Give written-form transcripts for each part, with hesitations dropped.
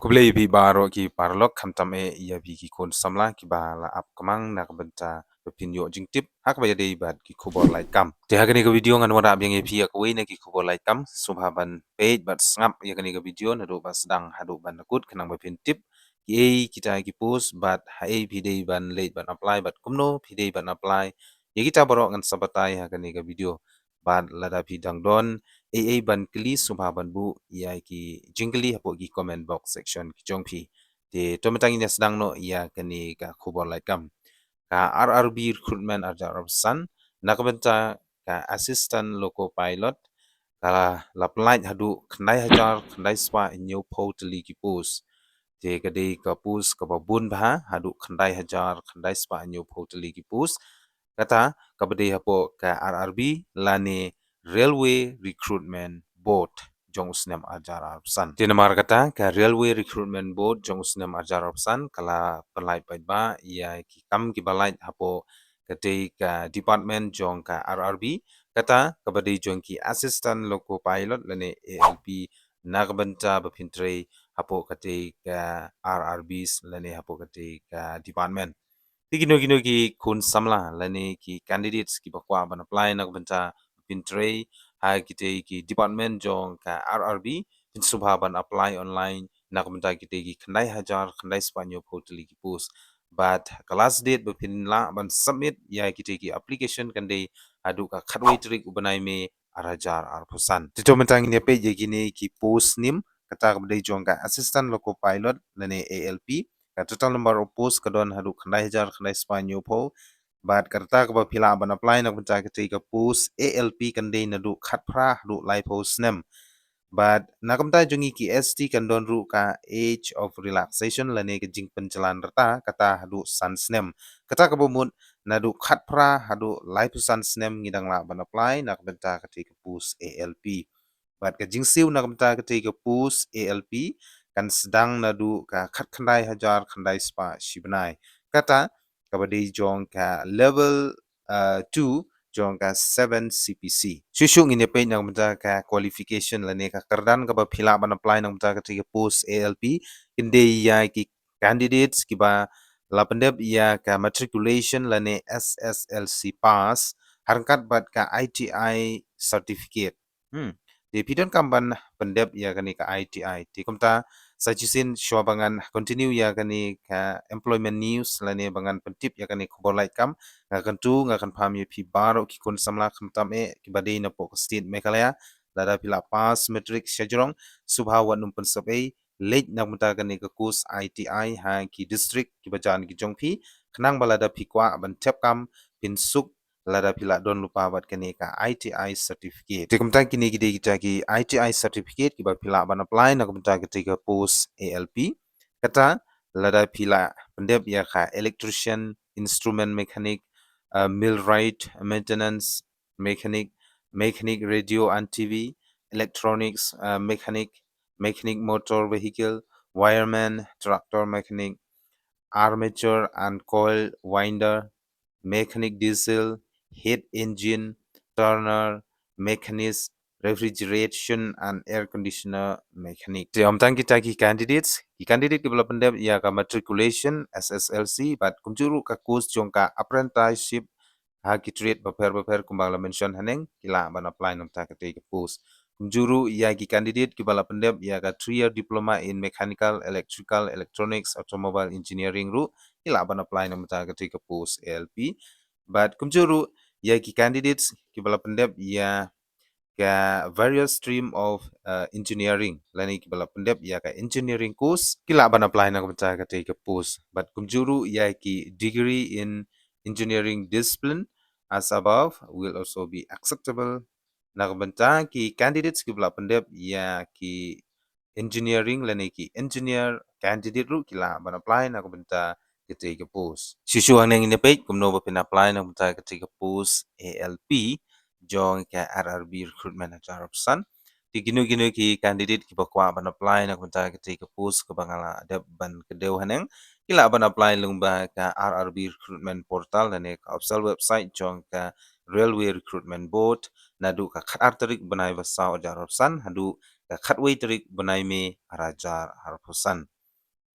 Kublai bi baro ki parlok kamtam iya bi ki kon samla ki bala ap kamang nak benta pepinyo jingtip hak ba yadei bat ki kubor light kam te hagani ka video ngan wara abyang epi ya kuwi na ki kubor light kam subhaban page bat ngap ya gani ka video na do ba sedang hadu ban nakut kenang ba pintip ki kita ki post bat hai pidei ban late ban apply bat kumno pidei ban apply ya kita borok ngan sabatai hagani ka video bat lada pidang don ban kli subha ban bu ya ki jingli hapo ki comment box section ki jongpi te tometang ina sedang no ya kani ka khubor lai kam ka RRB recruitment arjan nakabenta ka assistant loco pilot ka laplai hadu khnai hajar khnai spa new potli ki post te kadai ka post ka babun bha hadu khandai hajar khandai spa new potli ki post kata kabade hapo ka RRB lane Railway Recruitment Board jong usnam ajar arsan. Tinamar kata ka Railway Recruitment Board jong usnam ajar arsan kala pelai ba ia ki kam ki balai hapo kate ka department jong ka RRB kata kabade jong ki assistant loco pilot lane ALP nagbanta bapintre hapo kate ka RRBs lane hapo kate ka department Tigino ki kun samla lani ki candidates ki bakwa ban apply nak benta pintre ha kite ki department jong ka RRB pin subha ban apply online nak benta kite ki khandai hajar khandai spanyo portal ki post but kelas date bepin la ban submit ya kite ki application kande adu ka khatwai trik ubanai me arajar arpusan tito mentang ni pe je kini ki post nim kata kabdai jong ka assistant loco pilot lani ALP ka total number of posts kadon hadu khandai hajar khandai spanyo po bat karta ka pila ban apply nak benta kete ka post ALP kande nadu khatpra hadu lai post nem but nakamta jongi ki ST kandon ru ka age of relaxation lane ke jing penjalan rata kata hadu sansnem kata ka bomut nadu khatpra hadu lai pu sansnem ngidang la ban apply nak benta kete ka post ALP bat ka jingsiu nakamta kete ka post ALP kan sedang nadu ka khat khandai hajar khandai spa shibnai kata kabadi jong ka level 2 jong ka 7 CPC shishung ini pe nang mata ka qualification lane ka kardan ka ba phila ban apply nang mata ka ti post ALP inde ya ki candidates ki ba lapandep ya ka matriculation lane SSLC pass harkat bat ka ITI certificate di pidon kamban pendep ya kani ka ITI ti kumta sajisin shwa bangan continue ya kani ka employment news lane bangan pentip ya kani khobor lai kam ngakan tu ngakan pham ye phi baro ki kun samla khamtam ki badei na pok state mekalaya lada pila pass metric shajrong subha wanum pensape late nak muta kani ka course ITI ha ki district ki bajan ki jongphi khnang balada phi kwa ban tep kam pin suk lada pila don lupa bat kani ka ITI certificate tikumta kini gide kita ki ITI certificate ki ba pila ban apply nak kumta ketika post ALP kata lada pila pendep ya ka electrician instrument mechanic millwright maintenance mechanic radio and TV electronics mechanic motor vehicle wireman tractor mechanic armature and coil winder mechanic diesel, heat engine, turner, mechanist, refrigeration and air conditioner mechanic. Ti om tang kita ki candidates, ki candidate ki bala pendep ya ka matriculation SSLC but kumjuru ka course jong ka apprenticeship ha ki trade baper kumbang la mention haneng kila ban apply nom ta ka te ka post. Kumjuru ya ki candidate ki bala pendep ya ka 3-year diploma in mechanical, electrical, electronics, automobile engineering ru kila ban apply nom ta ka te ka post ALP but kumjuru ya ki candidates ki bala pendep ya ka various stream of engineering lani ki bala pendep ya ka engineering course kila ban apply na kumta ka te ka post but kumjuru ya ki degree in engineering discipline as above will also be acceptable na kumta ki candidates ki bala pendep ya ki engineering lani ki engineer candidate ru kila ban apply na kumta ketika post. Susu ang nang inapit kung no ba pina-apply ng mga ketika post ALP jong ka RRB recruitment at Arabsan. Di ginu-ginu ki candidate ki bakwa ban apply ng mga ketika post ka bangala adab ban kedew haneng kila ban apply lung ba ka RRB recruitment portal dan ka official website jong ka Railway Recruitment Board nadu ka khatar tarik banai basa Arabsan hadu ka khatway tarik banai me arajar Arabsan.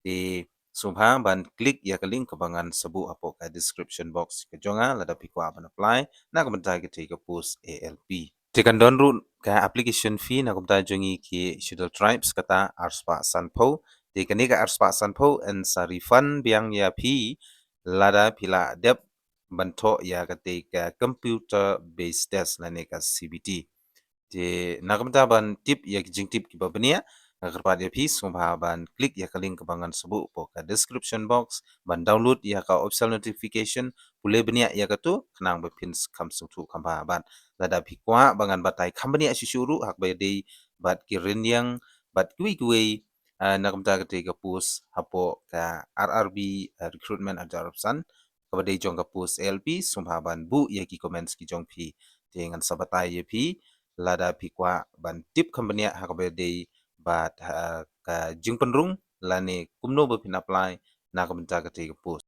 di subha ban klik ya ke link kebangan sebu apo ka description box ke jonga lada pikwa ban apply na kementai ke ke post ALP. Tekan don run ka application fee na kumta jongi ki schedule tribes kata arspa sanpo di kani ka arspa sanpo en sa refund biang ya pi lada pila dep banto ya ketika computer based test na ka CBT. Di nakamta ban tip ya jing tip ki babania kerpa dia pi sumba ban klik ya link kebangan sebu po ka description box ban download ya ka optional notification pule benia ya ka tu kenang bepin kam sutu kamba ban lada pi kwa bangan batai company asyuru hak bay dei bat kirin yang bat kui nakamta ketika pus hapo ka RRB recruitment adoption kabadai jong ka pus LP sumba ban bu ya ki comments ki jong pi dengan sabatai ya pi lada pi kwa ban tip company hakabede bat ka jing penrung lani kumno bepin apply na kabenta ka post